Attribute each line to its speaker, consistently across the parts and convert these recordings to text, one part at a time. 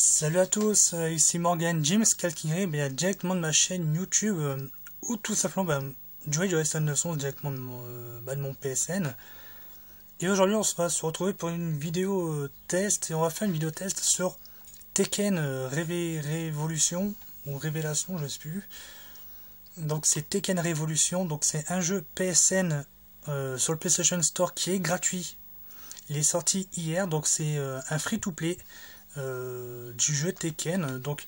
Speaker 1: Salut à tous, ici Morgan James Calquiré, directement de ma chaîne YouTube ou tout simplement jouer du Rest 911 directement de mon PSN. Et aujourd'hui on va se retrouver pour une vidéo test et on va faire une vidéo test sur Tekken Révolution ou Révélation, je sais plus. Donc c'est Tekken Révolution, donc c'est un jeu PSN sur le PlayStation Store qui est gratuit. Il est sorti hier, donc c'est un free-to-play. Du jeu Tekken. Donc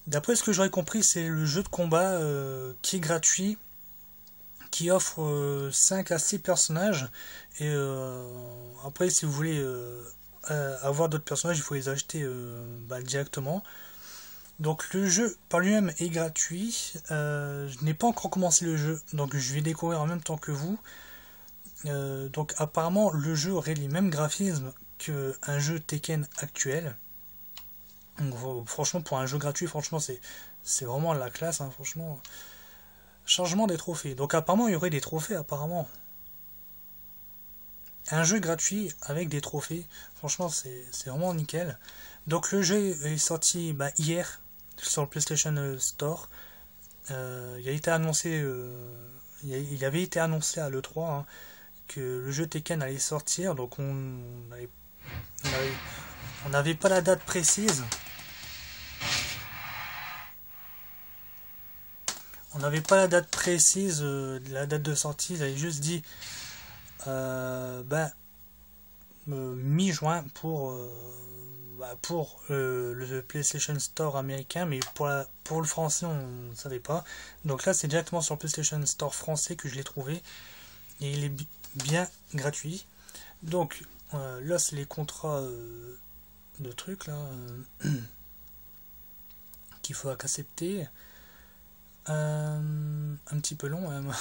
Speaker 1: d'après ce que j'aurais compris, c'est le jeu de combat qui est gratuit, qui offre 5 à 6 personnages, et après si vous voulez avoir d'autres personnages, il faut les acheter directement. Donc le jeu par lui-même est gratuit. Je n'ai pas encore commencé le jeu, donc je vais découvrir en même temps que vous. Donc apparemment le jeu aurait les mêmes graphismes qu'un jeu Tekken actuel. Donc, franchement, pour un jeu gratuit, franchement, c'est vraiment la classe, hein, franchement. Chargement des trophées. Donc apparemment, il y aurait des trophées, apparemment. Un jeu gratuit avec des trophées, franchement, c'est vraiment nickel. Donc le jeu est sorti hier sur le PlayStation Store. Il a été annoncé, il avait été annoncé à l'E3 hein, que le jeu Tekken allait sortir. Donc on n'avait pas la date précise. On n'avait pas la date précise, la date de sortie, ils avaient juste dit mi-juin pour le PlayStation Store américain, mais pour le français on ne savait pas. Donc là c'est directement sur le PlayStation Store français que je l'ai trouvé et il est bien gratuit. Donc là c'est les contrats de trucs là qu'il faut accepter. Un petit peu long même.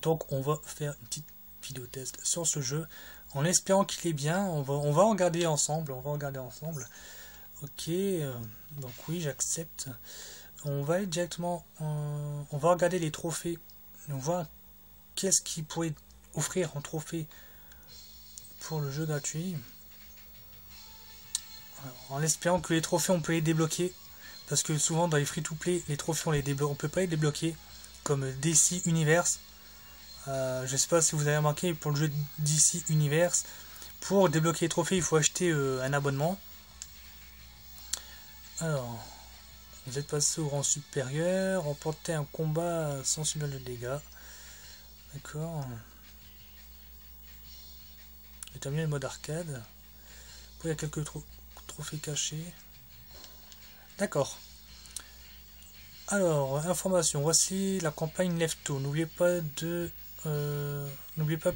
Speaker 1: Donc on va faire une petite vidéo test sur ce jeu en espérant qu'il est bien. On va regarder ensemble. Ok, donc oui, j'accepte. On va aller directement, on va regarder les trophées. On voit qu'est-ce qui pourrait offrir en trophée pour le jeu gratuit. Alors, en espérant que les trophées on peut les débloquer, parce que souvent dans les free-to-play les trophées on peut pas les débloquer, comme DC Universe. Je sais pas si vous avez remarqué, pour le jeu DC Universe, pour débloquer les trophées il faut acheter un abonnement. Alors, vous êtes passé au rang supérieur, remporter un combat sans subir de dégâts. D'accord. J'ai terminé le mode arcade. Après il y a quelques trophées cachés. D'accord. Alors, information. Voici la campagne Lève Tôt. N'oubliez pas que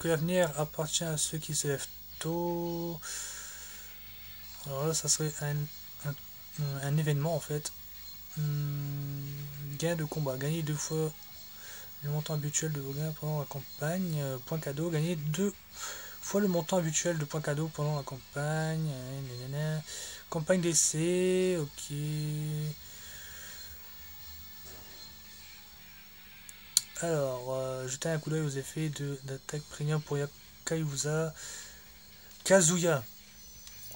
Speaker 1: l'avenir appartient à ceux qui se lèvent tôt. Alors là, ça serait un événement en fait. Gain de combat. Gagner 2 fois le montant habituel de vos gains pendant la campagne. Point cadeau. Gagner 2 fois le montant habituel de points cadeaux pendant la campagne. Campagne d'essai. Ok. Alors, jetez un coup d'œil aux effets d'attaque premium pour Kazuya.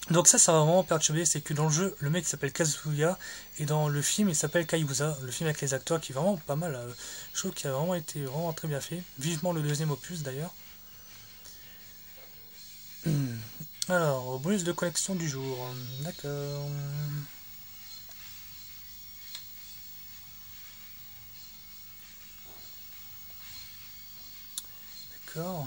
Speaker 1: Donc ça va vraiment perturber, c'est que dans le jeu, le mec s'appelle Kazuya, et dans le film, il s'appelle Kaiusa, le film avec les acteurs, qui est vraiment pas mal. Je trouve qu'il a vraiment été vraiment très bien fait. Vivement le deuxième opus d'ailleurs. Alors, bonus de collection du jour. D'accord. D'accord.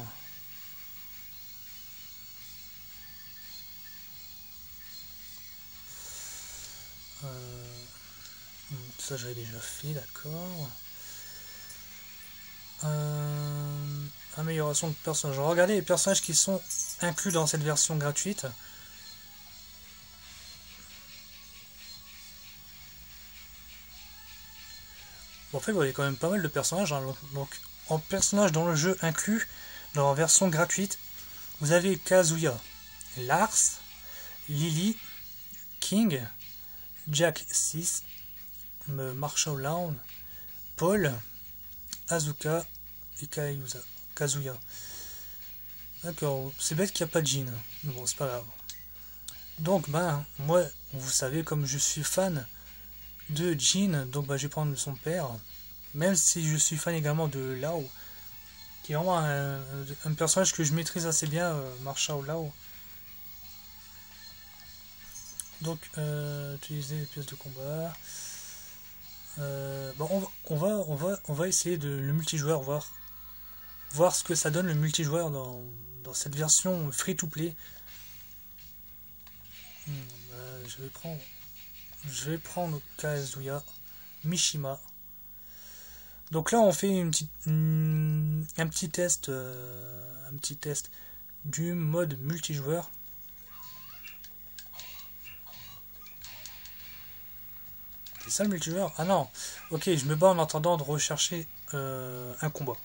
Speaker 1: Ça j'avais déjà fait, d'accord. Amélioration de personnages. Regardez les personnages qui sont inclus dans cette version gratuite. Bon, en fait, vous voyez quand même pas mal de personnages. Hein. Donc, en personnages dans le jeu inclus, dans la version gratuite, vous avez Kazuya, Lars, Lily, King, Jack 6, Marshall Lawn, Paul, Azuka et Kazuya. D'accord, c'est bête qu'il n'y a pas de Jin. Mais bon, c'est pas grave. Donc, ben, moi, vous savez, comme je suis fan de Jin, donc ben, je vais prendre son père. Même si je suis fan également de Lao, qui est vraiment un personnage que je maîtrise assez bien, Marshall Lao. Donc, utiliser les pièces de combat. Bon, on va essayer de le multijoueur, voir ce que ça donne le multijoueur dans cette version free-to-play. Je vais prendre Kazuya Mishima. Donc là, on fait un petit test du mode multijoueur. C'est ça le multijoueur? Ah non, ok, je me bats en attendant de rechercher un combat.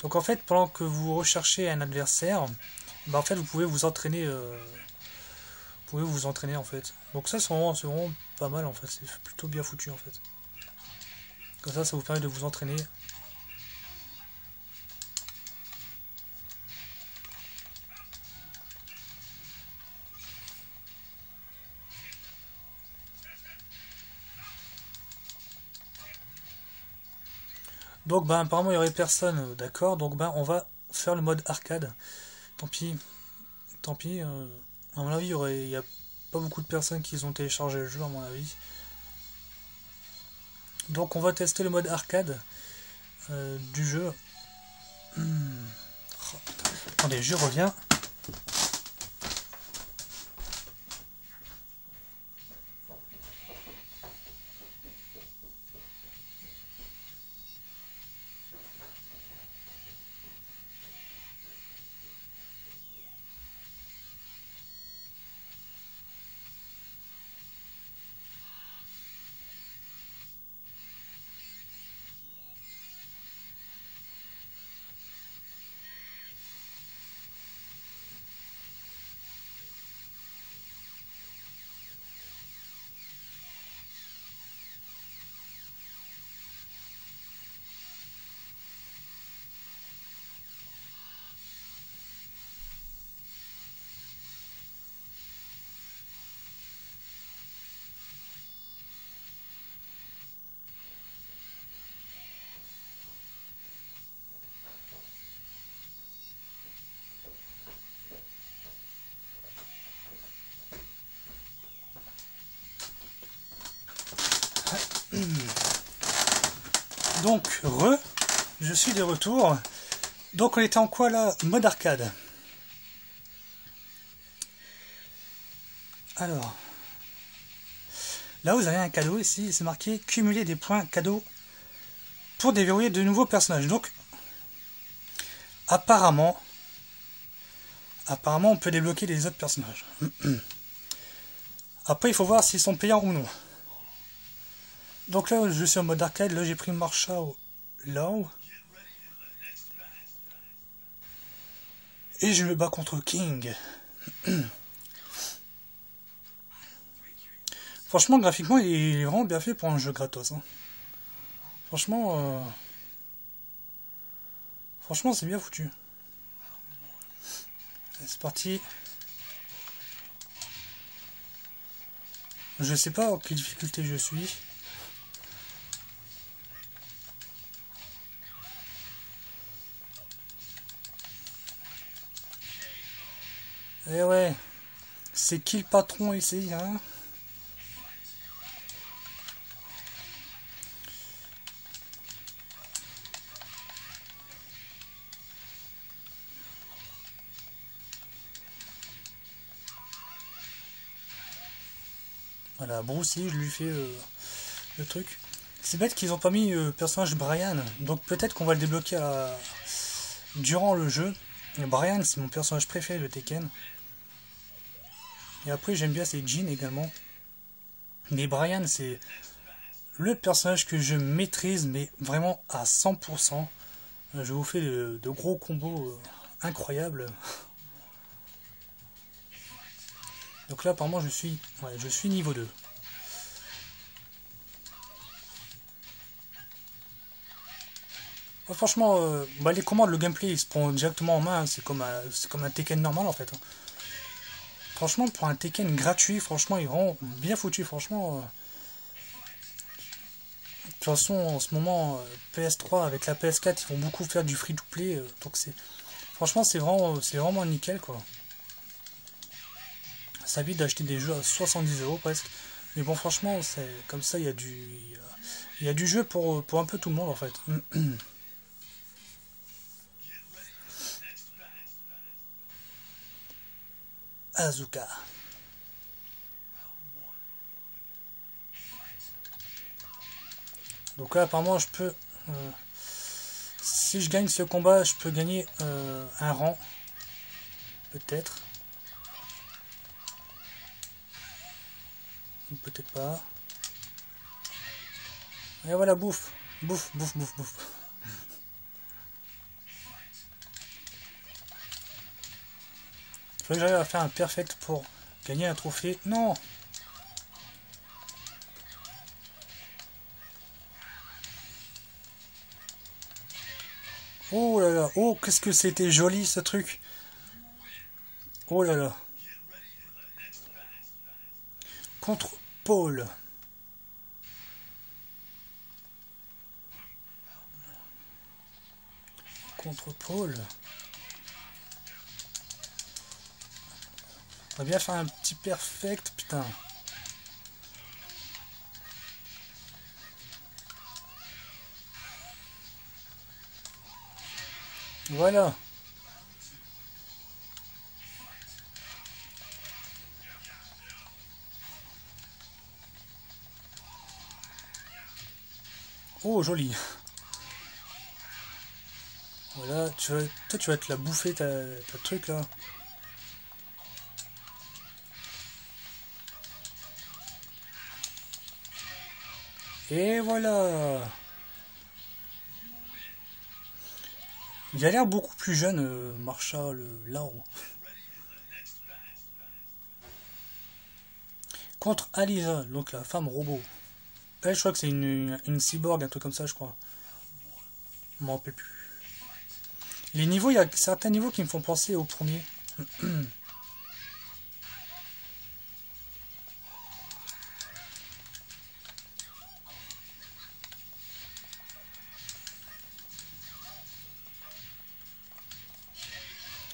Speaker 1: Donc en fait, pendant que vous recherchez un adversaire, bah en fait vous pouvez vous entraîner, en fait. Donc ça c'est vraiment pas mal en fait, c'est plutôt bien foutu en fait. Comme ça vous permet de vous entraîner. Donc ben apparemment il y aurait personne, d'accord, donc ben on va faire le mode arcade. Tant pis, à mon avis il y a pas beaucoup de personnes qui ont téléchargé le jeu à mon avis. Donc on va tester le mode arcade du jeu. Oh, attendez, je reviens. Donc, je suis de retour. Donc, on était en quoi là? Mode arcade. Alors, là vous avez un cadeau ici, c'est marqué cumuler des points cadeaux pour déverrouiller de nouveaux personnages. Donc, apparemment, on peut débloquer les autres personnages. Après, il faut voir s'ils sont payants ou non. Donc là, je suis en mode arcade. Là, j'ai pris Marshall Lao. Et je me bats contre King. Franchement, graphiquement, il est vraiment bien fait pour un jeu gratos. Hein. Franchement, c'est bien foutu. Allez, c'est parti. Je sais pas en quelle difficulté je suis. Eh ouais, c'est qui le patron ici, hein? Voilà, Bruce Lee, je lui fais le truc. C'est bête qu'ils ont pas mis le personnage Brian, donc peut-être qu'on va le débloquer durant le jeu. Et Brian, c'est mon personnage préféré de Tekken. Et après, j'aime bien c'est Jin également. Mais Brian, c'est le personnage que je maîtrise, mais vraiment à 100%. Je vous fais de gros combos incroyables. Donc là, apparemment, je suis niveau 2. Ouais, franchement, bah, les commandes, le gameplay, il se prend directement en main. Hein. C'est comme un Tekken normal en fait. Hein. Franchement, pour un Tekken gratuit, franchement, il est vraiment bien foutu. Franchement, de toute façon, en ce moment, PS3 avec la PS4, ils vont beaucoup faire du free-to-play. Donc franchement, c'est vraiment nickel quoi. Ça évite d'acheter des jeux à 70 € presque. Mais bon, franchement, c'est comme ça, il y a du jeu pour un peu tout le monde en fait. Azuka. Donc là, apparemment, je peux... si je gagne ce combat, je peux gagner un rang. Peut-être. Ou peut-être pas. Et voilà, bouffe. Bouffe, bouffe, bouffe, bouffe. Il faudrait que j'arrive à faire un perfect pour gagner un trophée. Non! Oh là là, oh qu'est-ce que c'était joli ce truc. Oh là là. Contre Paul. Contre Paul. On va bien faire un petit perfect, putain. Voilà. Oh, joli. Voilà, toi tu vas te la bouffer ta truc là. Et voilà. Il a l'air beaucoup plus jeune, Marshall Law. Contre Alisa, donc la femme robot. Elle, je crois que c'est une cyborg, un truc comme ça, je crois. Je m'en rappelle plus. Les niveaux, il y a certains niveaux qui me font penser au premier.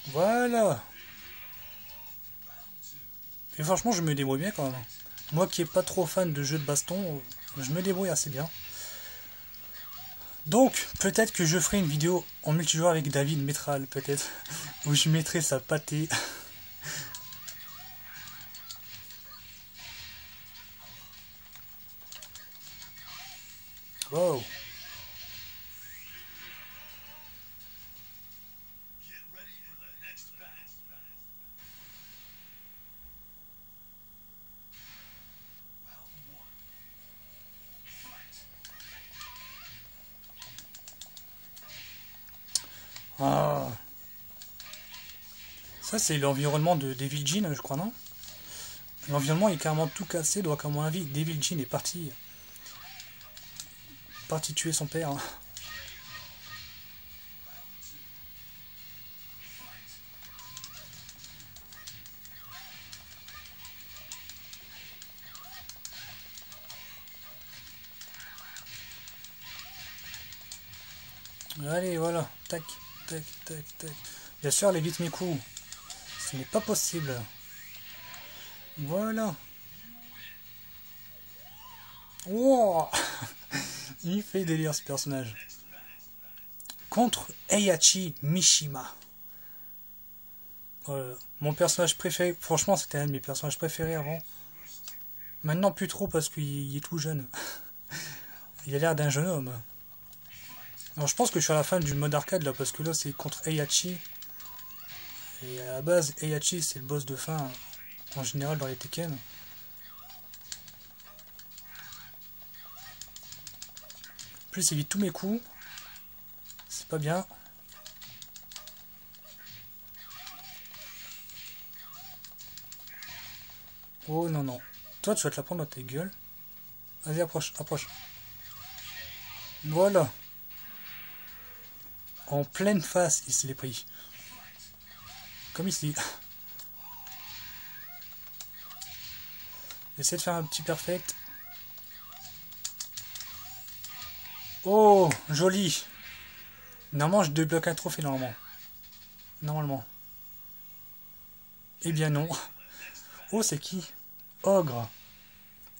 Speaker 1: Voilà. Et franchement, je me débrouille bien quand même. Moi qui n'ai pas trop fan de jeux de baston, je me débrouille assez bien. Donc, peut-être que je ferai une vidéo en multijoueur avec David Metral, peut-être, où je mettrai sa pâtée. Wow. Ah. Ça, c'est l'environnement de Devil Jin, je crois, non? L'environnement est carrément tout cassé, donc à mon avis, Devil Jin est parti tuer son père. Hein. Allez, voilà. Tac, tac, tac, tac. Bien sûr, elle évite mes coups. Ce n'est pas possible. Voilà. Wow. Il fait délire ce personnage. Contre Heihachi Mishima. Voilà. Mon personnage préféré. Franchement, c'était un de mes personnages préférés avant. Maintenant, plus trop parce qu'il est tout jeune. Il a l'air d'un jeune homme. Alors, je pense que je suis à la fin du mode arcade là, parce que là c'est contre Heihachi. Et à la base, Heihachi c'est le boss de fin en général dans les Tekken. Plus il évite tous mes coups. C'est pas bien. Oh non, non. Toi tu vas te la prendre dans ta gueule. Vas-y, approche, approche. Voilà. En pleine face, il se l'est pris. Comme ici. J'essaie de faire un petit perfect. Oh, joli. Normalement, je débloque un trophée, normalement. Normalement. Eh bien non. Oh, c'est qui? Ogre.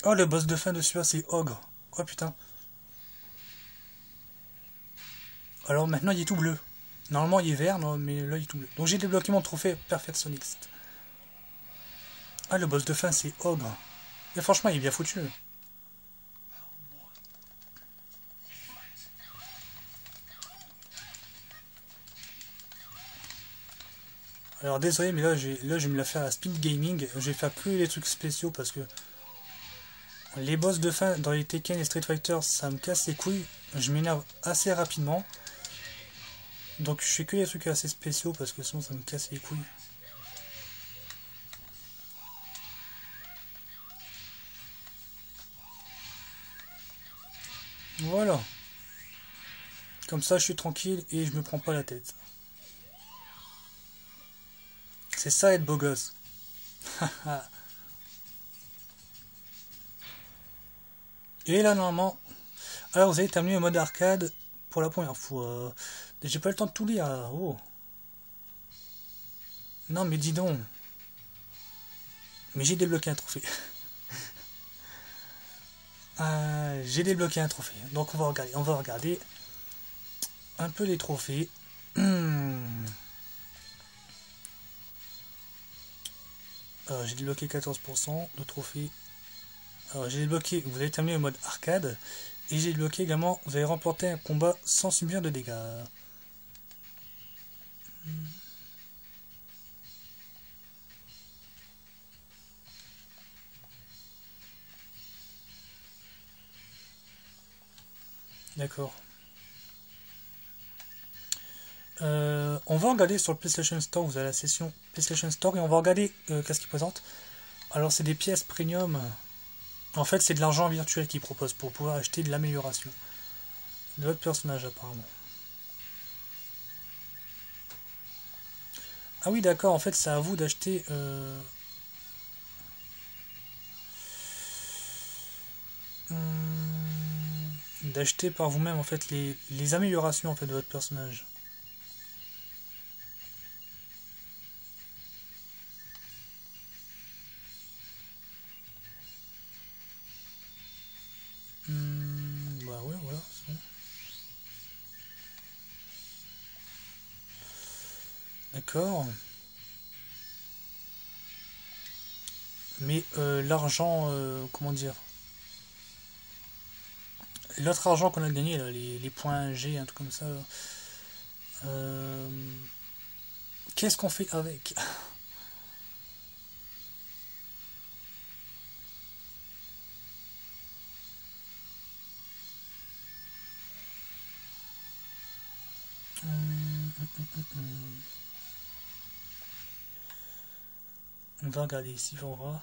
Speaker 1: Oh, le boss de fin de celui-là, c'est Ogre. Oh, putain. Alors, maintenant, il est tout bleu. Normalement, il est vert, non, mais là, il est tout bleu. Donc, j'ai débloqué mon trophée Perfectionniste. Ah, le boss de fin, c'est Ogre. Et franchement, il est bien foutu. Alors désolé, mais là je vais me la faire à Speed Gaming. Je vais faire que les trucs spéciaux parce que les boss de fin dans les Tekken et Street Fighter, ça me casse les couilles. Je m'énerve assez rapidement. Donc je fais que les trucs assez spéciaux parce que sinon ça me casse les couilles. Voilà. Comme ça je suis tranquille et je me prends pas la tête. C'est ça être beau gosse. Et là normalement, alors vous avez terminé le mode arcade pour la première fois. J'ai pas le temps de tout lire. Oh. Non mais dis donc. Mais j'ai débloqué un trophée. J'ai débloqué un trophée. Donc on va regarder un peu les trophées. J'ai débloqué 14% de trophées. Alors j'ai débloqué, vous avez terminé le mode arcade. Et j'ai débloqué également, vous avez remporté un combat sans subir de dégâts. D'accord. On va regarder sur le PlayStation Store, vous avez la session PlayStation Store et on va regarder qu'est-ce qu'il présente. Alors c'est des pièces premium. En fait c'est de l'argent virtuel qu'ils proposent pour pouvoir acheter de l'amélioration de votre personnage apparemment. Ah oui d'accord, en fait c'est à vous d'acheter... d'acheter par vous-même en fait les améliorations en fait de votre personnage. Bah ouais voilà. D'accord. Mais l'argent, comment dire, l'autre argent qu'on a gagné, là, les points G, un truc comme ça, qu'est-ce qu'on fait avec? On va regarder ici, on va voir.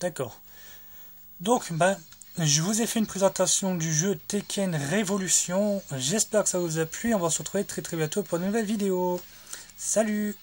Speaker 1: D'accord. Donc, ben, je vous ai fait une présentation du jeu Tekken Révolution. J'espère que ça vous a plu. On va se retrouver très très bientôt pour de nouvelles vidéos. Salut!